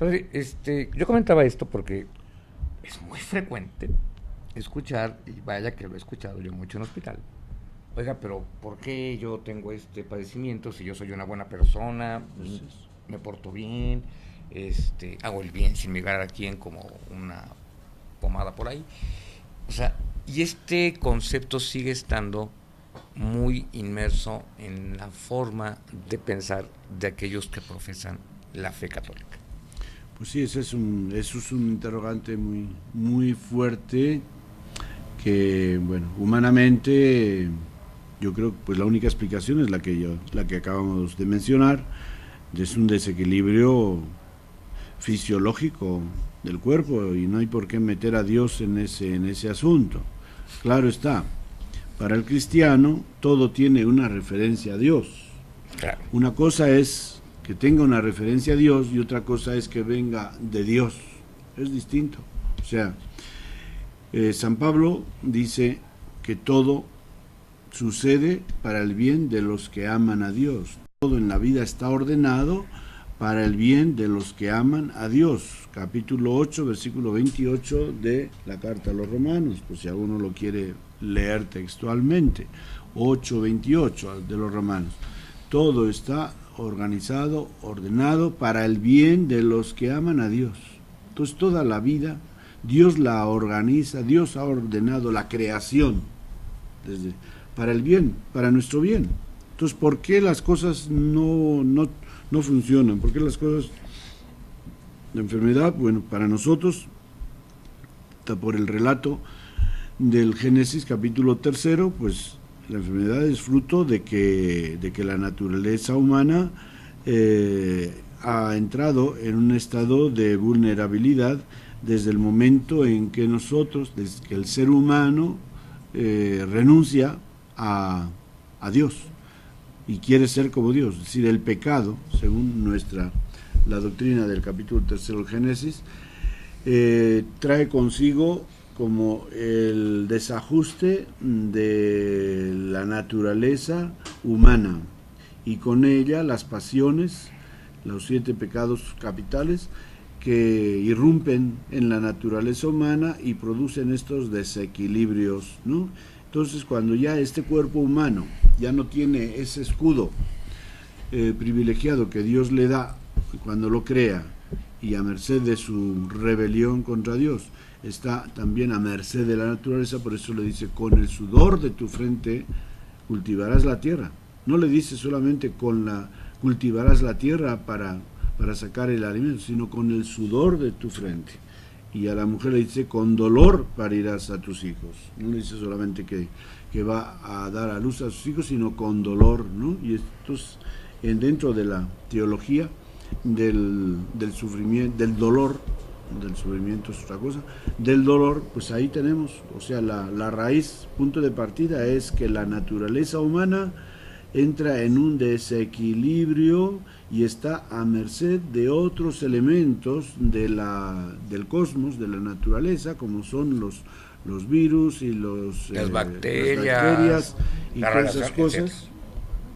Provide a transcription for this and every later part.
Padre, yo comentaba esto porque es muy frecuente escuchar, y vaya que lo he escuchado yo mucho en hospital. Oiga, pero ¿por qué yo tengo este padecimiento si yo soy una buena persona, me porto bien, hago el bien sin mirar a quién como una pomada por ahí? O sea, y este concepto sigue estando muy inmerso en la forma de pensar de aquellos que profesan la fe católica. Pues sí, eso es un interrogante muy fuerte que, bueno, humanamente yo creo que pues la única explicación es la que acabamos de mencionar, es un desequilibrio fisiológico del cuerpo y no hay por qué meter a Dios en ese asunto. Claro está, para el cristiano todo tiene una referencia a Dios. Claro. Una cosa es que tenga una referencia a Dios y otra cosa es que venga de Dios. Es distinto. O sea, San Pablo dice que todo sucede para el bien de los que aman a Dios. Todo en la vida está ordenado para el bien de los que aman a Dios. Capítulo 8, versículo 28 de la carta a los Romanos, pues si alguno lo quiere leer textualmente. 8:28 de los Romanos. Todo está organizado, ordenado para el bien de los que aman a Dios. Entonces toda la vida Dios la organiza, Dios ha ordenado la creación para el bien, para nuestro bien. Entonces, ¿por qué las cosas no funcionan? ¿Por qué las cosas, la enfermedad, bueno, para nosotros, por el relato del Génesis capítulo 3, pues la enfermedad es fruto de que la naturaleza humana ha entrado en un estado de vulnerabilidad desde el momento en que nosotros, desde que el ser humano renuncia a Dios y quiere ser como Dios. Es decir, el pecado, según la doctrina del capítulo 3 del Génesis, trae consigo como el desajuste de la naturaleza humana y con ella las pasiones, los 7 pecados capitales que irrumpen en la naturaleza humana y producen estos desequilibrios, ¿no? Entonces, cuando ya este cuerpo humano ya no tiene ese escudo privilegiado que Dios le da cuando lo crea y a merced de su rebelión contra Dios, está también a merced de la naturaleza, por eso le dice, con el sudor de tu frente cultivarás la tierra. No le dice solamente cultivarás la tierra para sacar el alimento, sino con el sudor de tu frente. Y a la mujer le dice, con dolor parirás a tus hijos. No le dice solamente que va a dar a luz a sus hijos, sino con dolor, ¿no? Y esto es dentro de la teología del sufrimiento, del dolor, del sufrimiento es otra cosa, del dolor, pues ahí tenemos, o sea, la raíz, punto de partida es que la naturaleza humana entra en un desequilibrio y está a merced de otros elementos del cosmos, de la naturaleza, como son los virus y las bacterias y todas esas cosas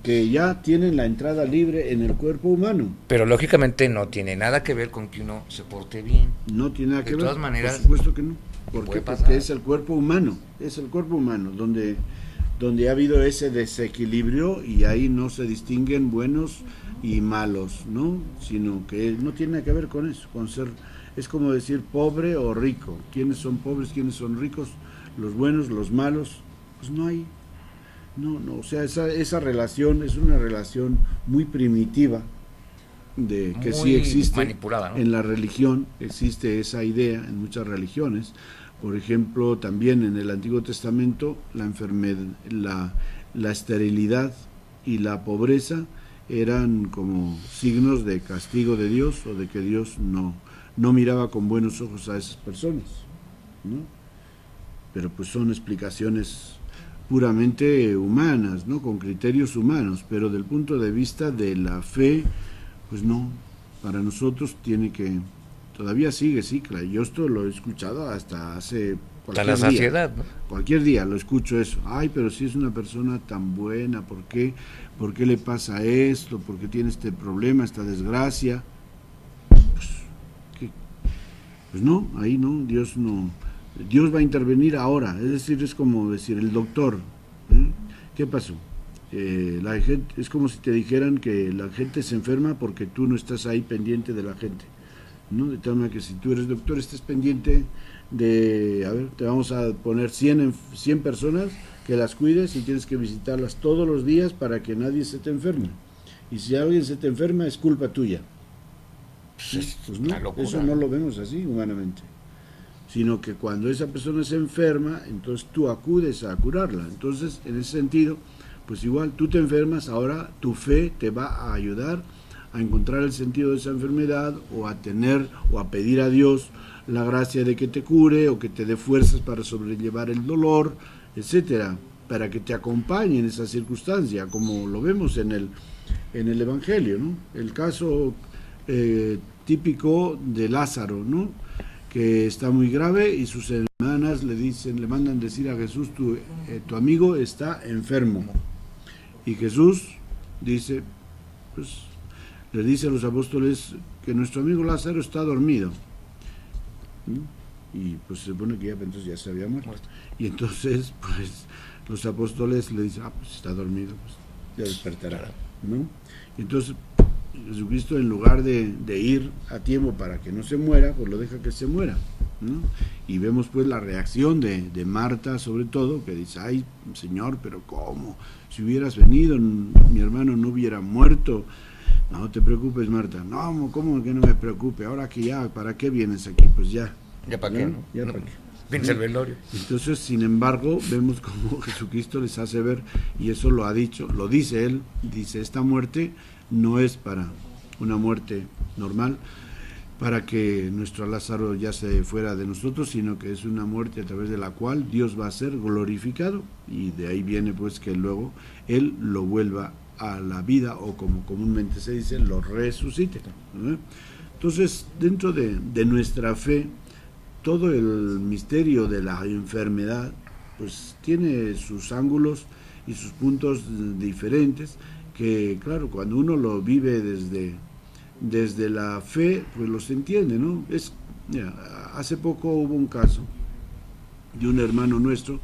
que ya tienen la entrada libre en el cuerpo humano. Pero lógicamente no tiene nada que ver con que uno se porte bien. No tiene nada que ver. De todas maneras, por supuesto que no. ¿Por qué? Porque es el cuerpo humano, donde ha habido ese desequilibrio y ahí no se distinguen buenos y malos, ¿no? Sino que no tiene nada que ver con eso, con ser, es como decir pobre o rico. ¿Quiénes son pobres, quiénes son ricos? Los buenos, los malos, pues no hay. No, o sea, esa relación es una relación muy primitiva, que muy sí existe manipulada, ¿no? En la religión, existe esa idea en muchas religiones. Por ejemplo, también en el Antiguo Testamento la enfermedad, la esterilidad y la pobreza eran como signos de castigo de Dios o de que Dios no miraba con buenos ojos a esas personas, ¿no? Pero pues son explicaciones puramente humanas, ¿no? Con criterios humanos, pero del punto de vista de la fe, pues no, para nosotros tiene que, todavía sigue cicla, yo esto lo he escuchado hasta hace cualquier la saciedad, día, ¿no? Cualquier día lo escucho eso, ay, pero si es una persona tan buena, ¿por qué le pasa esto? ¿Por qué tiene este problema, esta desgracia? Pues Pues no, ahí no, Dios no. Dios va a intervenir ahora, es decir, es como decir, el doctor, ¿eh? ¿Qué pasó? La gente, es como si te dijeran que la gente se enferma porque tú no estás ahí pendiente de la gente, ¿no? De tal manera que si tú eres doctor, estés pendiente de, a ver, te vamos a poner 100 personas que las cuides y tienes que visitarlas todos los días para que nadie se te enferme. Y si alguien se te enferma, es culpa tuya. Pues no, eso no lo vemos así humanamente, sino que cuando esa persona se enferma, entonces tú acudes a curarla. Entonces, en ese sentido, pues igual tú te enfermas, ahora tu fe te va a ayudar a encontrar el sentido de esa enfermedad, o a tener o a pedir a Dios la gracia de que te cure o que te dé fuerzas para sobrellevar el dolor, etcétera, para que te acompañe en esa circunstancia, como lo vemos en el Evangelio, ¿no? El caso típico de Lázaro, ¿no? Que está muy grave y sus hermanas le mandan decir a Jesús, tu amigo está enfermo. Y Jesús dice, pues, le dice a los apóstoles que nuestro amigo Lázaro está dormido. Y pues se supone que entonces ya se había muerto. Y entonces, pues, los apóstoles le dicen, pues está dormido, pues ya despertará, ¿no? Y entonces Jesucristo, en lugar de ir a tiempo para que no se muera, pues lo deja que se muera, ¿no? Y vemos pues la reacción de Marta, sobre todo, que dice, ay, Señor, pero ¿cómo? Si hubieras venido, mi hermano no hubiera muerto. No te preocupes, Marta. No, ¿cómo que no me preocupe? Ahora que ya, ¿para qué vienes aquí? Pues ya. ¿Ya para qué? Ya para qué. Pinche el velorio. Entonces, sin embargo, vemos como Jesucristo les hace ver, y eso lo ha dicho, lo dice él, dice, esta muerte no es para una muerte normal, para que nuestro Lázaro ya se fuera de nosotros, sino que es una muerte a través de la cual Dios va a ser glorificado, y de ahí viene pues que luego Él lo vuelva a la vida, o como comúnmente se dice, lo resucite, ¿no? Entonces, dentro de nuestra fe, todo el misterio de la enfermedad pues tiene sus ángulos y sus puntos diferentes, que claro, cuando uno lo vive desde la fe, pues los entiende, ¿no? Mira, hace poco hubo un caso de un hermano nuestro,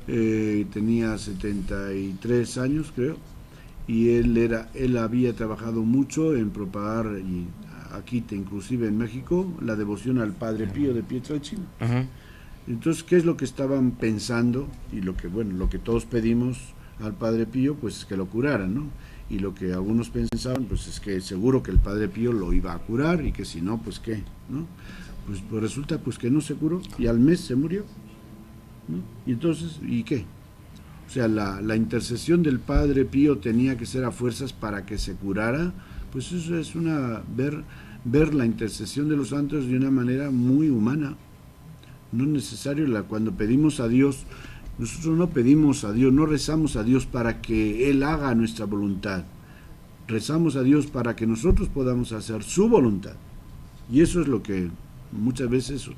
tenía 73 años, creo, y él había trabajado mucho en propagar, y aquí inclusive en México, la devoción al Padre Pío de Pietrelcina. Entonces, ¿qué es lo que estaban pensando? Y lo que todos pedimos al Padre Pío, pues es que lo curaran, ¿no? Y lo que algunos pensaban, pues es que seguro que el Padre Pío lo iba a curar, y que si no, pues qué, ¿no? Pues resulta pues que no se curó, y al mes se murió, ¿no? Y entonces, ¿y qué? O sea, la intercesión del Padre Pío tenía que ser a fuerzas para que se curara. Pues eso es ver la intercesión de los santos de una manera muy humana. No es necesario, cuando pedimos a Dios, nosotros no pedimos a Dios, no rezamos a Dios para que Él haga nuestra voluntad. Rezamos a Dios para que nosotros podamos hacer su voluntad. Y eso es lo que muchas veces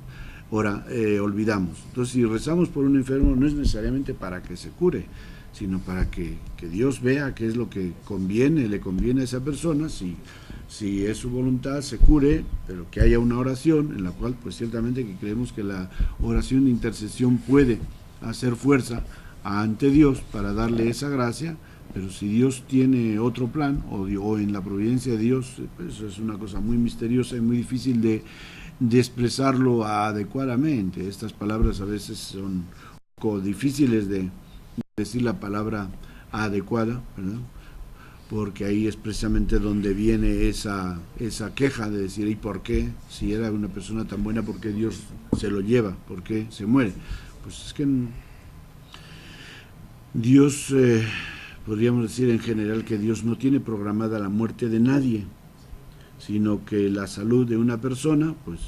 olvidamos. Entonces, si rezamos por un enfermo, no es necesariamente para que se cure, sino para que Dios vea qué es lo que le conviene a esa persona, si es su voluntad, se cure, pero que haya una oración en la cual, pues ciertamente que creemos que la oración de intercesión puede hacer fuerza ante Dios para darle esa gracia, pero si Dios tiene otro plan, o en la providencia de Dios, pues eso es una cosa muy misteriosa y muy difícil de expresarlo adecuadamente. Estas palabras a veces son un poco difíciles de decir la palabra adecuada, ¿verdad? Porque ahí es precisamente donde viene esa queja de decir, ¿y por qué? Si era una persona tan buena, ¿por qué Dios se lo lleva? ¿Por qué se muere? Pues es que Dios, podríamos decir en general que Dios no tiene programada la muerte de nadie, sino que la salud de una persona, pues,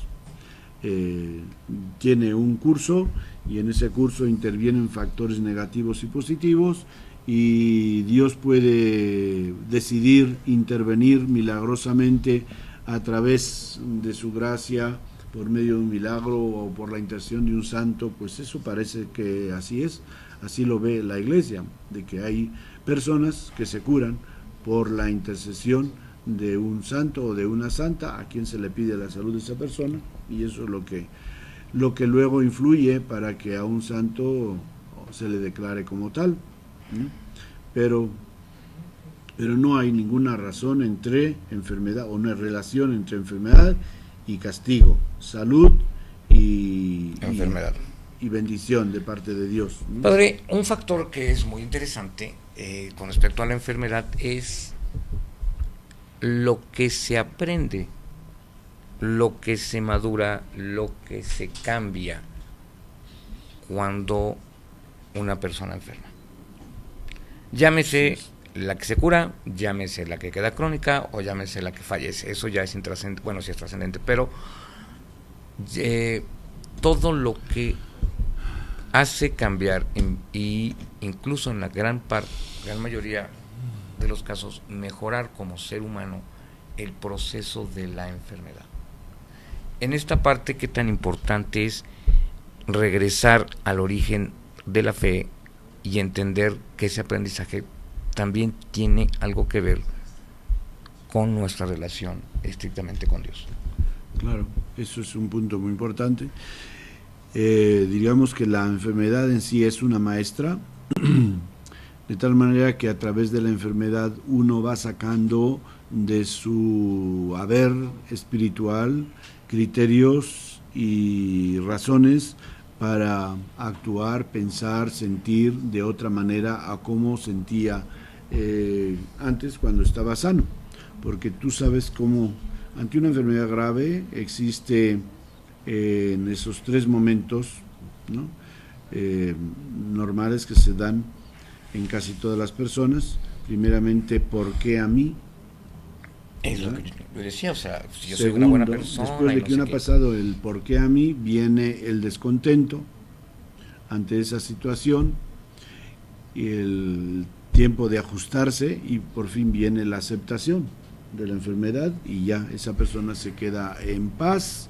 tiene un curso, y en ese curso intervienen factores negativos y positivos, y Dios puede decidir intervenir milagrosamente a través de su gracia, por medio de un milagro o por la intercesión de un santo. Pues eso parece que así es, así lo ve la Iglesia, de que hay personas que se curan por la intercesión de un santo o de una santa, a quien se le pide la salud de esa persona, y eso es lo que luego influye para que a un santo se le declare como tal, ¿no? Pero no hay ninguna razón entre enfermedad, o no hay relación entre enfermedad y castigo, salud y enfermedad y bendición de parte de Dios, ¿no? Padre, un factor que es muy interesante con respecto a la enfermedad es lo que se aprende, lo que se madura, lo que se cambia cuando una persona enferma. Llámese la que se cura, llámese la que queda crónica o llámese la que fallece. Eso ya es intrascendente, bueno, sí es trascendente, pero todo lo que hace cambiar y incluso en la gran mayoría de los casos mejorar como ser humano el proceso de la enfermedad. En esta parte, qué tan importante es regresar al origen de la fe y entender que ese aprendizaje también tiene algo que ver con nuestra relación estrictamente con Dios. Claro, eso es un punto muy importante. Diríamos que la enfermedad en sí es una maestra, de tal manera que a través de la enfermedad uno va sacando de su haber espiritual criterios y razones para actuar, pensar, sentir de otra manera a cómo sentía antes cuando estaba sano, porque tú sabes cómo ante una enfermedad grave existe en esos tres momentos, ¿no? Normales que se dan en casi todas las personas. Primeramente, ¿por qué a mí? Es lo que yo decía, o sea, si yo Segundo, soy una buena persona. después de que uno ha pasado el ¿por qué a mí?, viene el descontento ante esa situación y el tiempo de ajustarse, y por fin viene la aceptación de la enfermedad, y ya esa persona se queda en paz.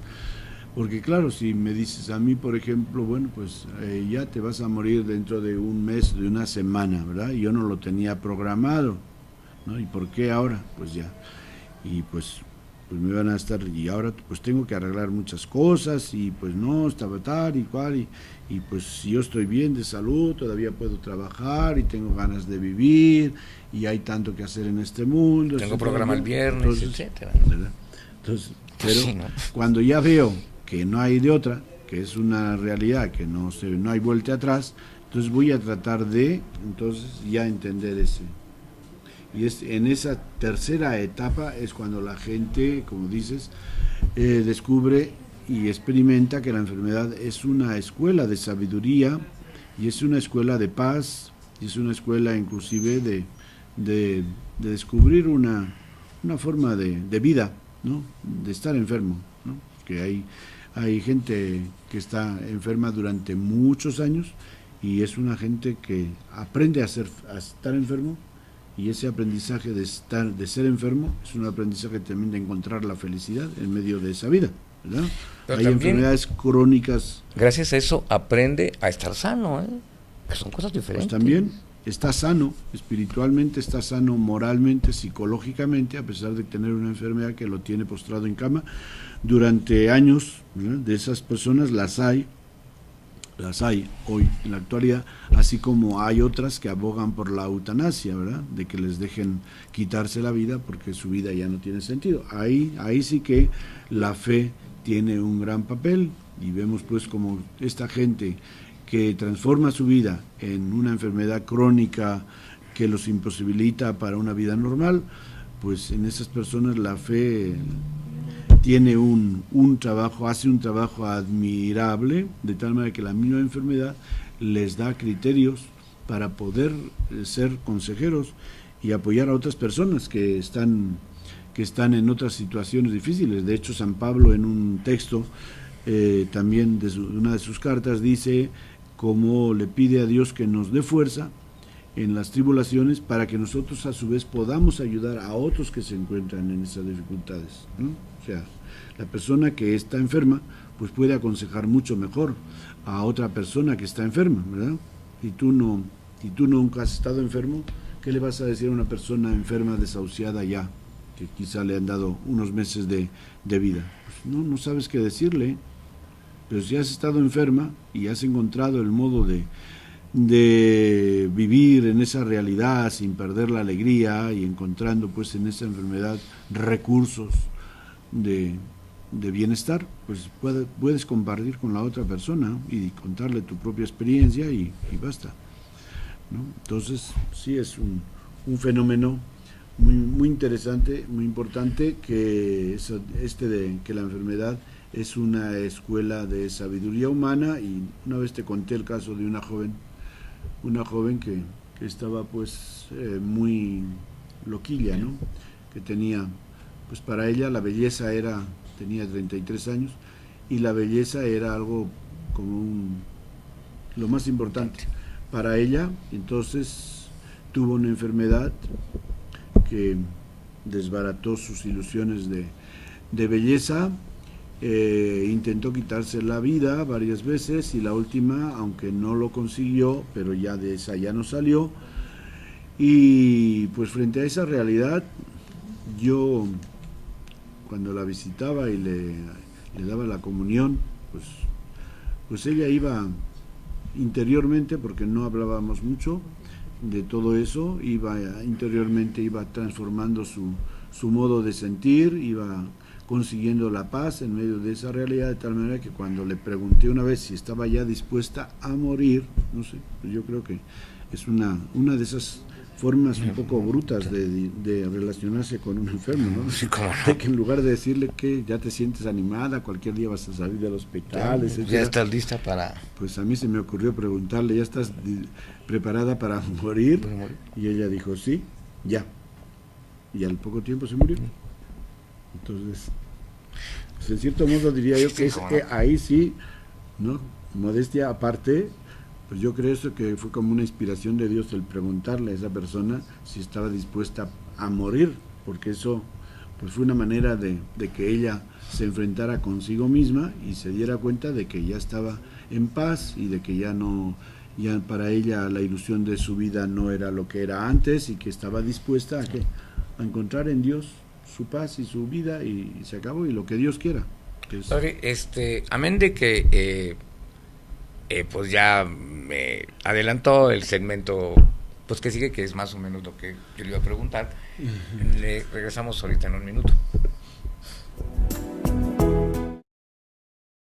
Porque claro, si me dices a mí, por ejemplo, bueno, pues ya te vas a morir dentro de un mes, de una semana, ¿verdad? Y yo no lo tenía programado, ¿no? ¿Y por qué ahora? Pues ya. Y pues me van a estar, y ahora pues tengo que arreglar muchas cosas, y pues no, estaba tal y cual, y pues si yo estoy bien de salud, todavía puedo trabajar, y tengo ganas de vivir, y hay tanto que hacer en este mundo. Tengo programa el viernes, entonces, etcétera, ¿verdad? Entonces, pero pues sí, ¿no? Cuando ya veo que no hay de otra, que es una realidad, que no hay vuelta atrás, entonces voy a tratar de ya entender ese. Y en esa tercera etapa es cuando la gente, como dices, descubre y experimenta que la enfermedad es una escuela de sabiduría, y es una escuela de paz, y es una escuela inclusive de descubrir una forma de vida, ¿no? De estar enfermo, ¿no? Que hay gente que está enferma durante muchos años, y es una gente que aprende a estar enfermo, y ese aprendizaje de ser enfermo es un aprendizaje también de encontrar la felicidad en medio de esa vida, ¿verdad? Pero hay también, enfermedades crónicas. Gracias a eso aprende a estar sano, que son cosas diferentes. Pues también está sano espiritualmente, está sano moralmente, psicológicamente, a pesar de tener una enfermedad que lo tiene postrado en cama durante años, ¿verdad? De esas personas las hay hoy en la actualidad, así como hay otras que abogan por la eutanasia, ¿verdad? De que les dejen quitarse la vida porque su vida ya no tiene sentido. Ahí sí que la fe tiene un gran papel, y vemos pues como esta gente que transforma su vida en una enfermedad crónica que los imposibilita para una vida normal, pues en esas personas la fe tiene un trabajo, hace un trabajo admirable, de tal manera que la misma enfermedad les da criterios para poder ser consejeros y apoyar a otras personas que están en otras situaciones difíciles. De hecho, San Pablo, en un texto también de una de sus cartas, dice cómo le pide a Dios que nos dé fuerza en las tribulaciones, para que nosotros a su vez podamos ayudar a otros que se encuentran en esas dificultades, ¿no? O sea, la persona que está enferma pues puede aconsejar mucho mejor a otra persona que está enferma, ¿verdad? Y tú nunca has estado enfermo, ¿qué le vas a decir a una persona enferma, desahuciada ya? que quizá le han dado unos meses de vida. Pues no sabes qué decirle, pero si has estado enferma y has encontrado el modo de vivir en esa realidad sin perder la alegría y encontrando pues en esa enfermedad recursos de bienestar, pues puedes compartir con la otra persona y contarle tu propia experiencia y basta, ¿no? Entonces sí es un fenómeno muy interesante, muy importante, que que la enfermedad es una escuela de sabiduría humana. Y una vez te conté el caso de una joven que estaba pues muy loquilla, ¿no? Que tenía, pues para ella la belleza tenía 33 años y la belleza era algo como lo más importante para ella. Entonces tuvo una enfermedad que desbarató sus ilusiones de belleza. Intentó quitarse la vida varias veces y la última, aunque no lo consiguió, pero ya de esa ya no salió. Y pues frente a esa realidad, yo cuando la visitaba y le daba la comunión, pues ella iba interiormente, porque no hablábamos mucho de todo eso, interiormente iba transformando su modo de sentir, iba consiguiendo la paz en medio de esa realidad, de tal manera que cuando le pregunté una vez si estaba ya dispuesta a morir, no sé, pues yo creo que es una de esas formas un poco brutas de relacionarse con un enfermo, ¿no? Sí, ¿cómo no? De que en lugar de decirle que ya te sientes animada, cualquier día vas a salir del hospital, ya estás lista para... Pues a mí se me ocurrió preguntarle, ¿ya estás preparada para morir? Y ella dijo, sí, ya. Y al poco tiempo se murió. Entonces, pues en cierto modo diría yo que ahí sí, ¿no? Modestia aparte, pues yo creo eso que fue como una inspiración de Dios el preguntarle a esa persona si estaba dispuesta a morir, porque eso pues fue una manera de que ella se enfrentara consigo misma y se diera cuenta de que ya estaba en paz y de que ya para ella la ilusión de su vida no era lo que era antes, y que estaba dispuesta a encontrar en Dios su paz y su vida, y se acabó, y lo que Dios quiera. Padre, amén de que pues ya me adelantó el segmento pues que sigue, que es más o menos lo que yo le iba a preguntar. Le regresamos ahorita en un minuto.